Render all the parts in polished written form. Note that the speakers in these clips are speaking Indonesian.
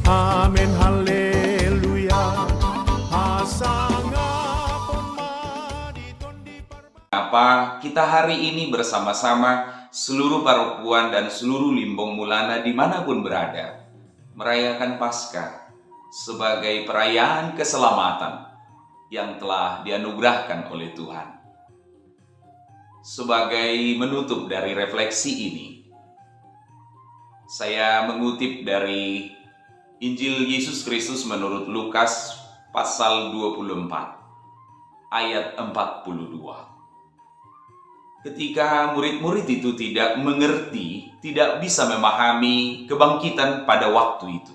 Amin, haleluya. Hasanga Kenapa kita hari ini bersama-sama seluruh parokuan dan seluruh Limbong Mulana dimanapun berada merayakan Paskah sebagai perayaan keselamatan yang telah dianugerahkan oleh Tuhan. Sebagai menutup dari refleksi ini, saya mengutip dari Injil Yesus Kristus menurut Lukas pasal 24 ayat 42. Ketika murid-murid itu tidak mengerti, tidak bisa memahami kebangkitan pada waktu itu.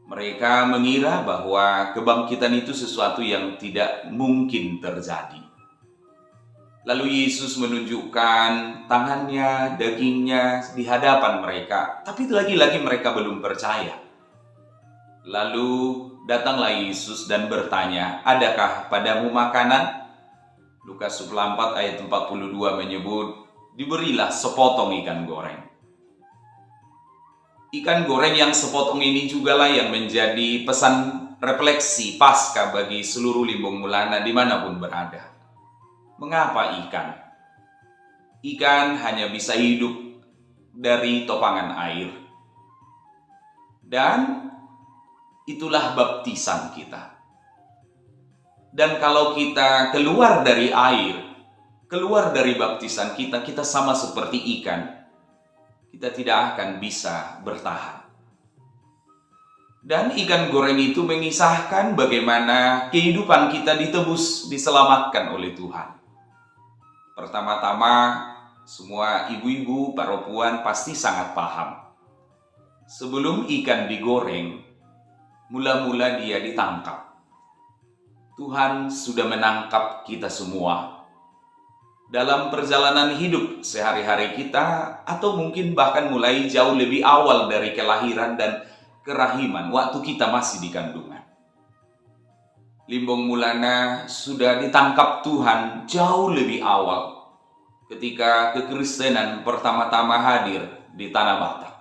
Mereka mengira bahwa kebangkitan itu sesuatu yang tidak mungkin terjadi. Lalu Yesus menunjukkan tangannya, dagingnya di hadapan mereka, tapi lagi-lagi mereka belum percaya. Lalu datanglah Yesus dan bertanya, "Adakah padamu makanan?" Lukas 24 ayat 42 menyebut, diberilah sepotong ikan goreng. Ikan goreng yang sepotong ini jugalah yang menjadi pesan refleksi Paskah bagi seluruh Limbong Mulana dimanapun berada. Mengapa ikan? Ikan hanya bisa hidup dari topangan air. Dan itulah baptisan kita. Dan kalau kita keluar dari air, keluar dari baptisan kita, kita sama seperti ikan. Kita tidak akan bisa bertahan. Dan ikan goreng itu mengisahkan bagaimana kehidupan kita ditebus, diselamatkan oleh Tuhan. Pertama-tama, semua ibu-ibu parokuan pasti sangat paham. Sebelum ikan digoreng, mula-mula dia ditangkap. Tuhan sudah menangkap kita semua. Dalam perjalanan hidup sehari-hari kita, atau mungkin bahkan mulai jauh lebih awal dari kelahiran dan kerahiman, waktu kita masih di kandungan. Limbong Mulana sudah ditangkap Tuhan jauh lebih awal, ketika kekristenan pertama-tama hadir di Tanah Batak.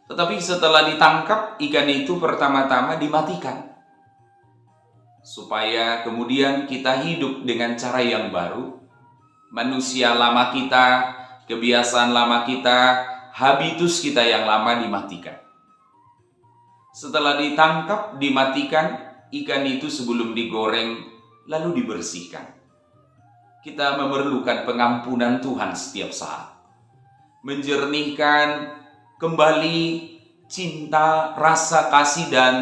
Tetapi setelah ditangkap, ikan itu pertama-tama dimatikan. Supaya kemudian kita hidup dengan cara yang baru. Manusia lama kita, kebiasaan lama kita, habitus kita yang lama dimatikan. Setelah ditangkap, dimatikan, ikan itu sebelum digoreng, lalu dibersihkan. Kita memerlukan pengampunan Tuhan setiap saat. Menjernihkan kembali cinta, rasa kasih, dan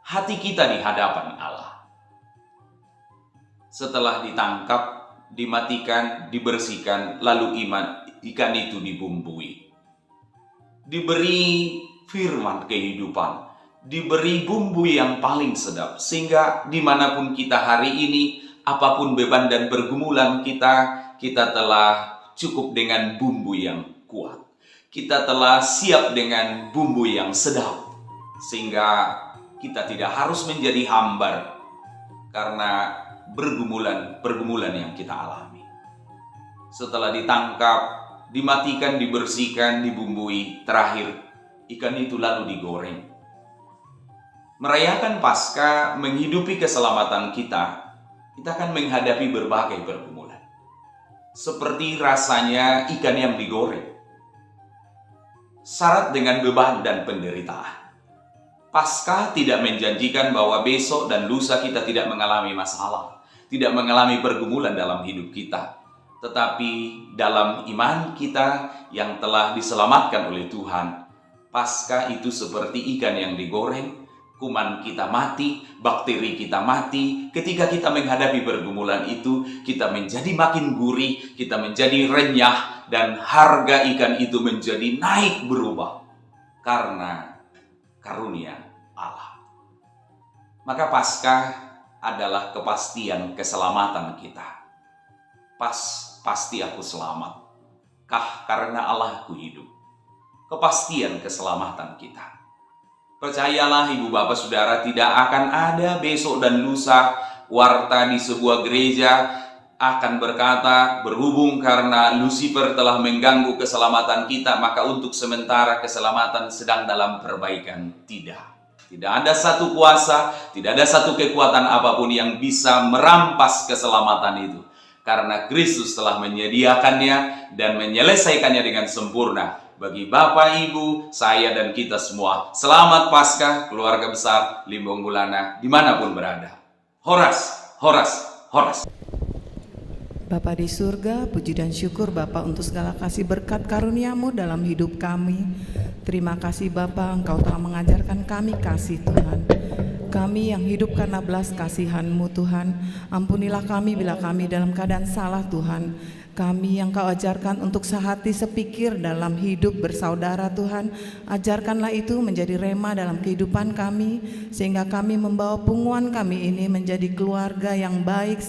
hati kita di hadapan Allah. Setelah ditangkap, dimatikan, dibersihkan, lalu ikan itu dibumbui. Diberi firman kehidupan, diberi bumbu yang paling sedap, sehingga dimanapun kita hari ini, apapun beban dan pergumulan kita telah cukup dengan bumbu yang kuat. Kita telah siap dengan bumbu yang sedap, sehingga kita tidak harus menjadi hambar karena pergumulan yang kita alami. Setelah ditangkap, dimatikan, dibersihkan, dibumbui, terakhir ikan itu lalu digoreng. Merayakan Paskah, menghidupi keselamatan kita akan menghadapi berbagai pergumulan. Seperti rasanya ikan yang digoreng, syarat dengan beban dan penderitaan. Paskah tidak menjanjikan bahwa besok dan lusa kita tidak mengalami masalah, tidak mengalami pergumulan dalam hidup kita. Tetapi dalam iman kita yang telah diselamatkan oleh Tuhan, Paskah itu seperti ikan yang digoreng, kuman kita mati, bakteri kita mati. Ketika kita menghadapi pergumulan itu, kita menjadi makin gurih, kita menjadi renyah, dan harga ikan itu menjadi naik berubah karena karunia Allah. Maka Paskah adalah kepastian keselamatan kita. Pasti aku selamat. Kah karena Allah ku hidup. Kepastian keselamatan kita. Percayalah ibu bapak saudara, tidak akan ada besok dan lusa warta di sebuah gereja akan berkata, berhubung karena Lucifer telah mengganggu keselamatan kita, maka untuk sementara keselamatan sedang dalam perbaikan. Tidak ada satu kuasa, tidak ada satu kekuatan apapun yang bisa merampas keselamatan itu. Karena Kristus telah menyediakannya dan menyelesaikannya dengan sempurna bagi Bapak, Ibu, saya, dan kita semua. Selamat Paskah, keluarga besar Limbong Mulana, dimanapun berada. Horas, horas, horas. Bapa di surga, puji dan syukur Bapa untuk segala kasih berkat karunia-Mu dalam hidup kami. Terima kasih Bapa, Engkau telah mengajarkan kami kasih Tuhan. Kami yang hidup karena belas kasihan-Mu Tuhan, ampunilah kami bila kami dalam keadaan salah Tuhan. Kami yang Kau ajarkan untuk sehati sepikir dalam hidup bersaudara Tuhan, ajarkanlah itu menjadi rema dalam kehidupan kami, sehingga kami membawa punguan kami ini menjadi keluarga yang baik,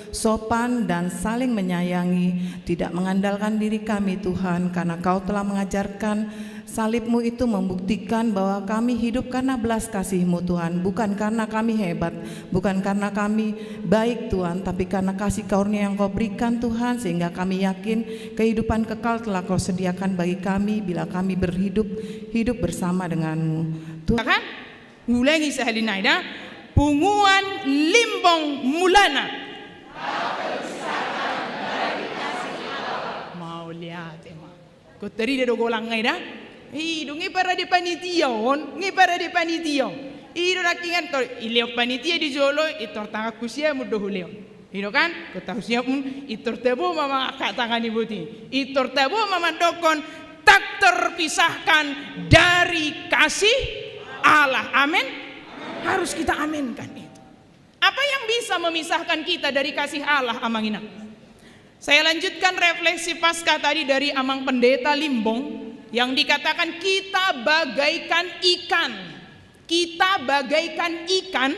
sopan dan saling menyayangi, tidak mengandalkan diri kami Tuhan, karena Kau telah mengajarkan salib-Mu itu membuktikan bahwa kami hidup karena belas kasih-Mu Tuhan, bukan karena kami hebat, bukan karena kami baik Tuhan, tapi karena kasih karunia yang Kau berikan Tuhan, sehingga kami yakin kehidupan kekal telah Kau sediakan bagi kami bila kami hidup bersama dengan-Mu Tuhan. Ngulangi sehalina ida, punguan Limbong Mulana. Mau lihat emang. Kau teri dia dogolang ida. Ido ngi para di panitia Ido rakingan to ileo panitia di Jolo itor tanga kusia mudo huleo. Ido kan ko tahu siap itor tebo mama kak tangan ibuti. Itor tebo mama dokon tak terpisahkan dari kasih Allah. Amin. Harus kita aminkan itu. Apa yang bisa memisahkan kita dari kasih Allah, Amang Ina? Saya lanjutkan refleksi pasca tadi dari Amang Pendeta Limbong, yang dikatakan kita bagaikan ikan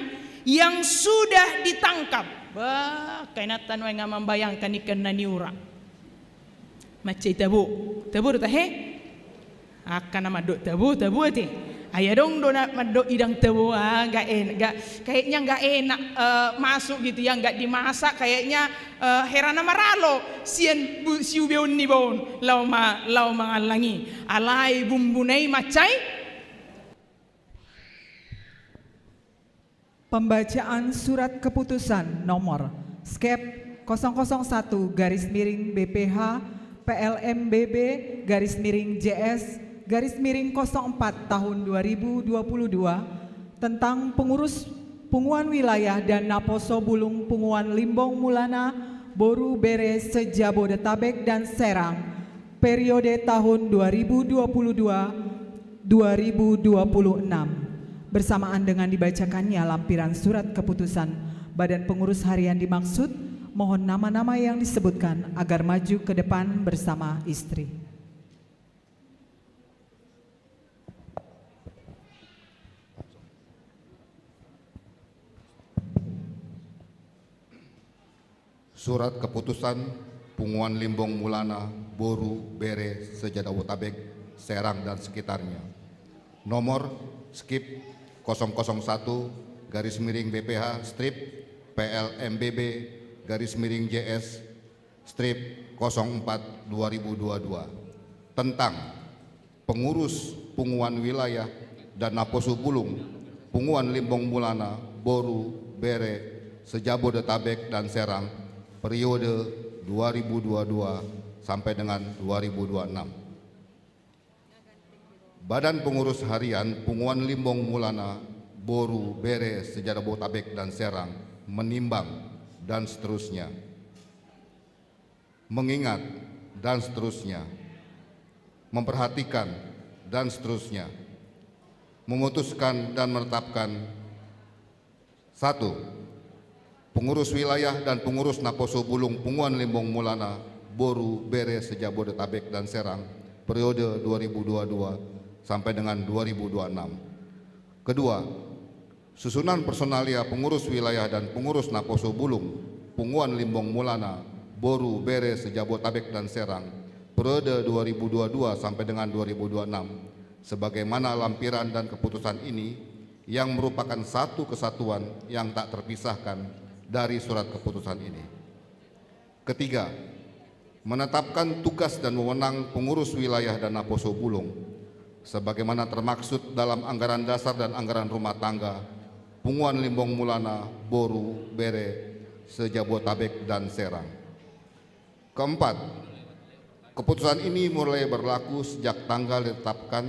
yang sudah ditangkap. Bah, kainatan wa nga membayangkan ikan na niura. Macay tabu ta he? Akan nama do tabu ati. Aya dong do na mado idang tabu kayaknya enggak enak masuk gitu ya, enggak dimasak kayaknya herana maralo sian siubeon ni bon lau mangalangi alai bumbunai macai. Pembacaan surat keputusan nomor skep 001/BPH PLMBB /JS/04 tahun 2022 tentang pengurus punguan wilayah dan Naposo Bulung Punguan Limbong Mulana Boru Bere Sejabodetabek dan Serang periode tahun 2022-2026 bersamaan dengan dibacakannya lampiran surat keputusan Badan Pengurus Harian dimaksud, mohon nama-nama yang disebutkan agar maju ke depan bersama istri. Surat keputusan Punguan Limbong Mulana, Boru, Bere, Sejabodetabek, Serang dan sekitarnya. Nomor skip 001/BPH strip PLMBB /JS strip 04 2022 tentang pengurus punguan wilayah dan Naposo Bulung Punguan Limbong Mulana, Boru, Bere, Sejabodetabek dan Serang periode 2022 sampai dengan 2026. Badan Pengurus Harian Punguan Limbong Mulana, Boru, Bere, Sejabodetabek dan Serang menimbang dan seterusnya, mengingat dan seterusnya, memperhatikan dan seterusnya, memutuskan dan menetapkan: 1. Pengurus wilayah dan pengurus Naposo Bulung Punguan Limbong Mulana, Boru, Bere, Sejabodetabek dan Serang periode 2022 sampai dengan 2026. Kedua, susunan personalia pengurus wilayah dan pengurus Naposo Bulung Punguan Limbong Mulana, Boru, Bere, Sejabodetabek dan Serang periode 2022 sampai dengan 2026 sebagaimana lampiran dan keputusan ini yang merupakan satu kesatuan yang tak terpisahkan dari surat keputusan ini. Ketiga, menetapkan tugas dan wewenang pengurus wilayah Dana Poso Bulung sebagaimana termaksud dalam anggaran dasar dan anggaran rumah tangga Punguan Limbong Mulana, Boru, Bere, Sejabotabek, dan Serang. Keempat, keputusan ini mulai berlaku sejak tanggal ditetapkan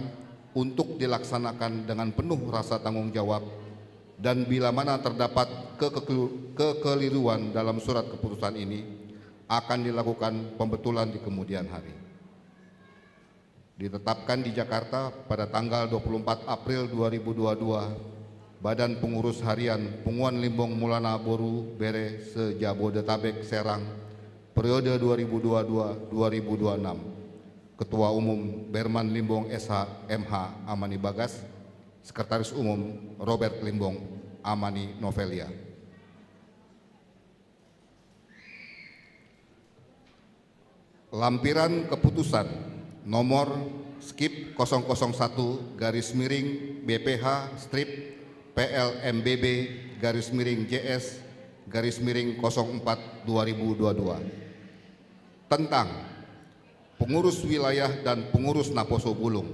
untuk dilaksanakan dengan penuh rasa tanggung jawab dan bila mana terdapat kekeliruan dalam surat keputusan ini akan dilakukan pembetulan di kemudian hari. Ditetapkan di Jakarta pada tanggal 24 April 2022, Badan Pengurus Harian Punguan Limbong Mulana, Boru, Bere, Sejabodetabek, Serang, periode 2022-2026. Ketua Umum Berman Limbong SH MH Amani Bagas, Sekretaris Umum Robert Limbong Amani Novelia. Lampiran keputusan nomor skip 001 garis miring BPH strip PLMBB garis miring JS garis miring 04 2022 tentang pengurus wilayah dan pengurus Naposo Bulung,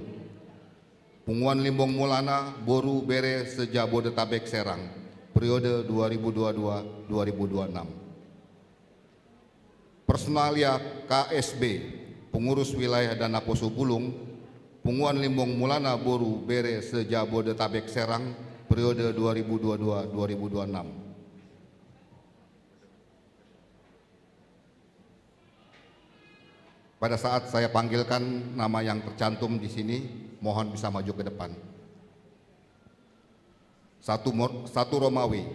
Punguan Limbong Mulana, Boru, Bere, Sejabodetabek, Serang, periode 2022-2026. Personalia KSB, pengurus wilayah dan Naposo Bulung, Punguan Limbong Mulana, Boru, Bere, Sejabodetabek, Serang, periode 2022-2026. Pada saat saya panggilkan nama yang tercantum di sini, mohon bisa maju ke depan. Satu Romawi,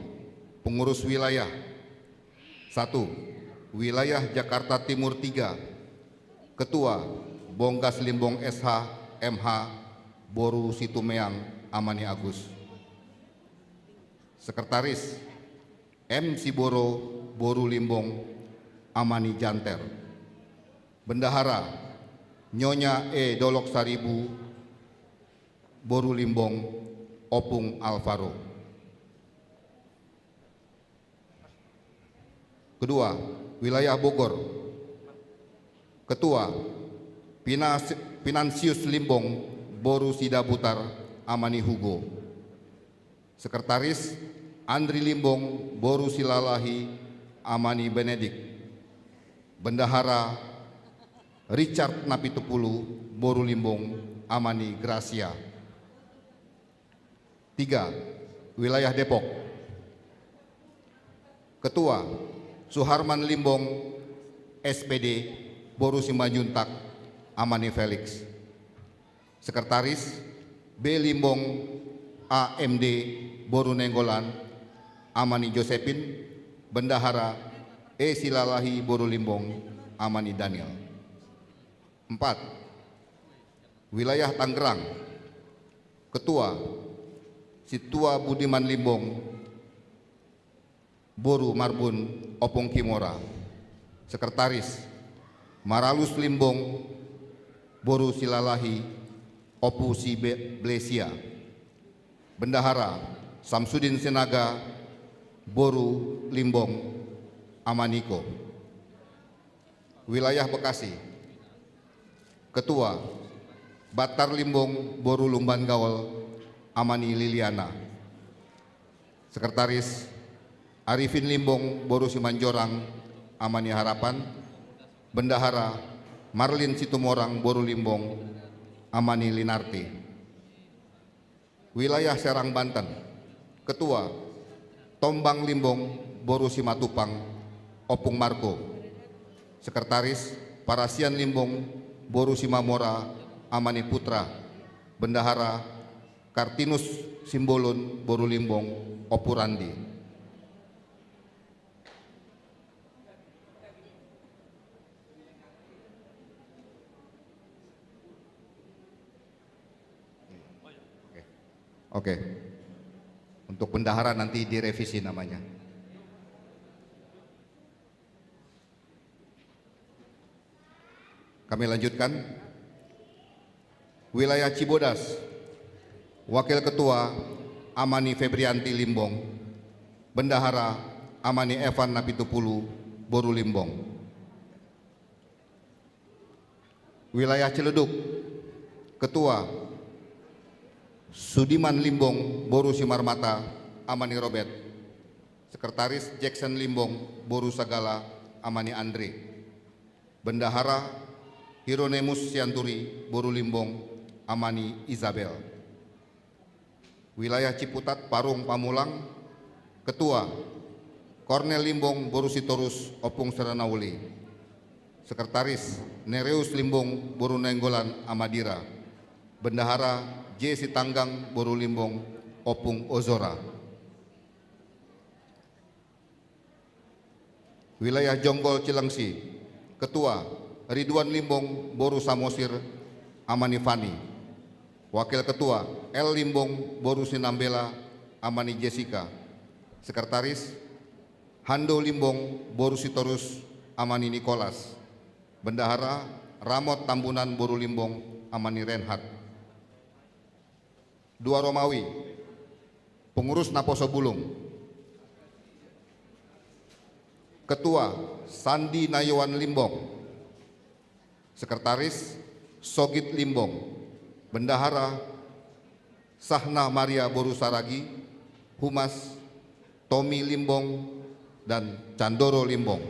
pengurus wilayah. 1. Wilayah Jakarta Timur 3, Ketua Bonggas Limbong SH MH Boru Situmeang Amani Agus. Sekretaris M. Siboro Boru Limbong Amani Janter. Bendahara Nyonya E. Dolok Saribu Boru Limbong Opung Alvaro. Kedua, wilayah Bogor. Ketua Pinansius Limbong Boru Sidabutar Amani Hugo. Sekretaris Andri Limbong Boru Silalahi Amani Benedik. Bendahara Richard Napitupulu Boru Limbong Amani Gracia. 3. Wilayah Depok. Ketua Suharman Limbong SPD Boru Simanjuntak Amani Felix. Sekretaris B. Limbong AMD Boru Nenggolan Amani Josephine. Bendahara E. Silalahi Boru Limbong Amani Daniel. 4. Wilayah Tangerang. Ketua Situa Budiman Limbong Boru Marbun Opong Kimora. Sekretaris Maralus Limbong Boru Silalahi Opu Si Blesia. Bendahara Samsudin Senaga Boru Limbong Amaniko. Wilayah Bekasi. Ketua Batar Limbong Boru Lumban Gaul Amani Liliana. Sekretaris Arifin Limbong Boru Simanjorang Amani Harapan. Bendahara Marlin Situmorang Boru Limbong Amani Linarti. Wilayah Serang Banten. Ketua Tombang Limbong Boru Simatupang Opung Marco. Sekretaris Parasian Limbong Boru Simamora Amani Putra. Bendahara Kartinus Simbolon Boru Limbong Opurandi. Oke. Untuk bendahara nanti direvisi namanya. Kami lanjutkan. Wilayah Cibodas. Wakil Ketua Amani Febrianti Limbong. Bendahara Amani Evan Napitupulu Boru Limbong. Wilayah Ciledug, Ketua Sudiman Limbong Boru Simarmata Amani Robert, Sekretaris Jackson Limbong Boru Sagala Amani Andre, Bendahara Hieronymus Sianturi Boru Limbong Amani Isabel. Wilayah Ciputat Parung Pamulang, Ketua Kornel Limbong Boru Sitorus Opung Seranauli, Sekretaris Nereus Limbong Boru Nenggolan Amadira, Bendahara J. Sitanggang Boru Limbong Opung Ozora. Wilayah Jonggol Cilengsi, Ketua Ridwan Limbong Boru Samosir Amani Fani, Wakil Ketua L. Limbong Boru Sinambela Amani Jessica, Sekretaris Hando Limbong Boru Sitorus Amani Nicholas, Bendahara Ramot Tambunan Boru Limbong Amani Renhat. Dua Romawi, Pengurus Naposo Bulung, Ketua Sandi Nayawan Limbong, Sekretaris Sogit Limbong, Bendahara Sahna Maria Boru Saragi, Humas Tommy Limbong dan Candoro Limbong.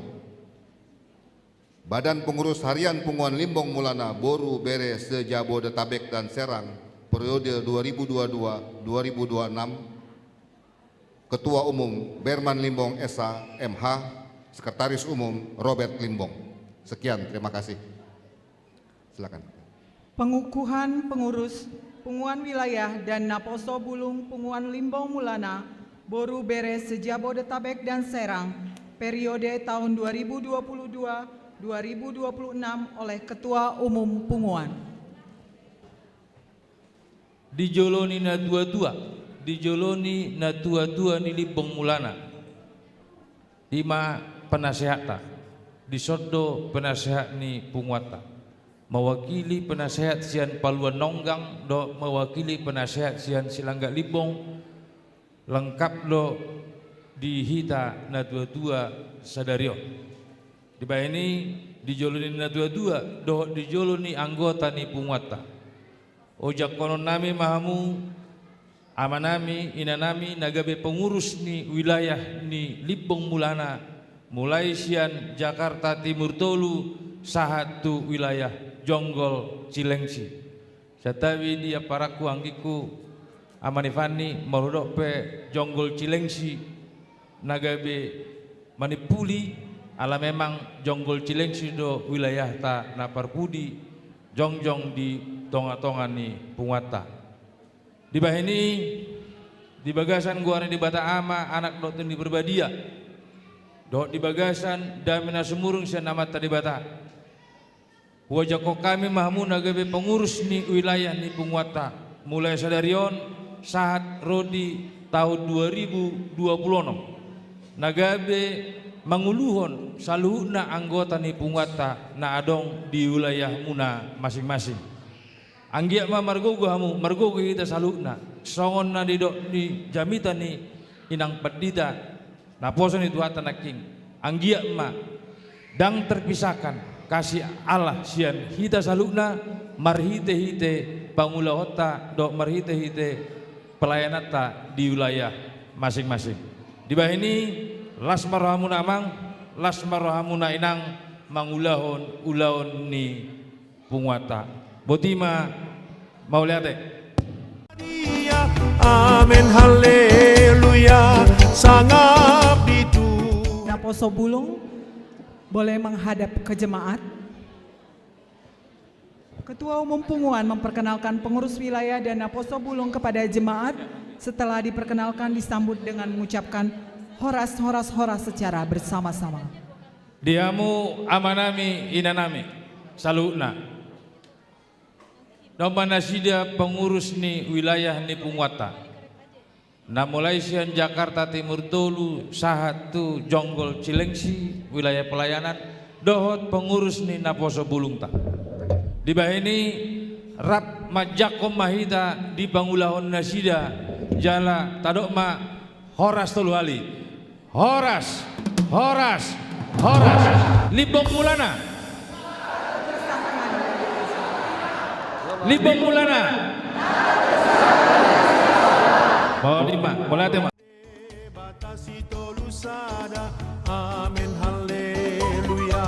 Badan Pengurus Harian Punguan Limbong Mulana Boru Bere Sejabodetabek dan Serang periode 2022-2026, Ketua Umum Berman Limbong Esa MH, Sekretaris Umum Robert Limbong. Sekian, terima kasih. Silakan. Pengukuhan pengurus Punguan Wilayah dan Naposo Bulung Punguan Limbong Mulana Boru Beres Sejabodetabek dan Serang periode tahun 2022-2026 oleh Ketua Umum Punguan. Dijoloni na tua-tua, dijoloni na tua-tua ni Limbong Mulana. Lima penasehata, disodo penasehat ni Punguata. Mewakili penasehat sian Paluan Nonggang do mewakili penasehat sian Silangga Limbong, lengkap do dihita na tua-tua sadario. Di bawah ini dijoloni na tua-tua do dijoloni anggota ni Punguata. Ojak konon nami mahamu amanami inanami nagabe pengurus ni wilayah ni Limbong Mulana mulai sian Jakarta Timur Tolu sahatu wilayah Jonggol Cilengsi. Satawi dia paraku anggiku amanifani marudok pe Jonggol Cilengsi nagabe manipuli ala memang Jonggol Cilengsi do wilayah ta naparpudi jongjong di tonga-tonga ni Punguata. Di bawah ini di bagasan gua di Bata Ama anak dokter di Berbadia. Dok di bagasan damina semurung sian amat tadi Bata. Wajah kok kami mahmu nagabe pengurus ni wilayah ni Punguata mulai sadarion saat rodi tahun 2026 nagabe manguluhon saluhna anggota ni Punguata na adong di wilayah muna masing-masing. Anggia ma margogo hamu margogo kita salukna songon na di dok di jamita ni inang pedita na poso ni tuatan naking anggia ma dang terpisahkan kasih Allah sian hita salukna marhite-hite pangulahota dok marhite-hite pelayanata di wilayah masing-masing. Di bawah ini lasmarhamuna amang lasmarhamuna inang mangulahon ulaon ni Punguata. Botima mau lihat deh. Amin haleluya sangat itu. Naposo Bulung boleh menghadap ke jemaat. Ketua Umum Punguan memperkenalkan pengurus wilayah dan Naposo Bulung kepada jemaat. Setelah diperkenalkan disambut dengan mengucapkan horas secara bersama-sama. Diamu amanami inanami salutna. Nomor nasida pengurus ni wilayah ni Punguata. Na mulai sian Jakarta Timur Tolu sahatu Jonggol Cilengsi wilayah pelayanan dohot pengurus ni Naposo Bulung ta. Di bawah ini rap majakom mahita di pangulahon nasida jala tadokma horas tolu hali. Horas Limbong Mulana. Libong Mulana. Bawa 5, mulai tema. batasi tolusada, amen haleluya.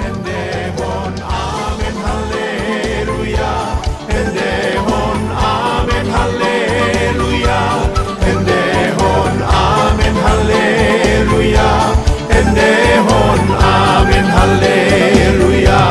Endemon, amen haleluya. Endemon, amen haleluya. Endemon, amen haleluya. Endemon, amen haleluya.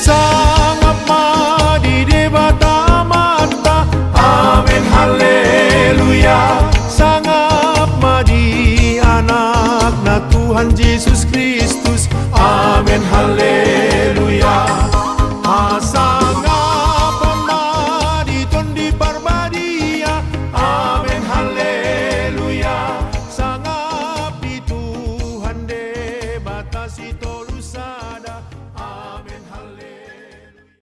Sangat madi debata mata, amin haleluya. Sangat madi anakna Tuhan Yesus Kristus, amin haleluya. Sangat pemadi ton di parbadia, amin haleluya. Sangat di Tuhan debatasi to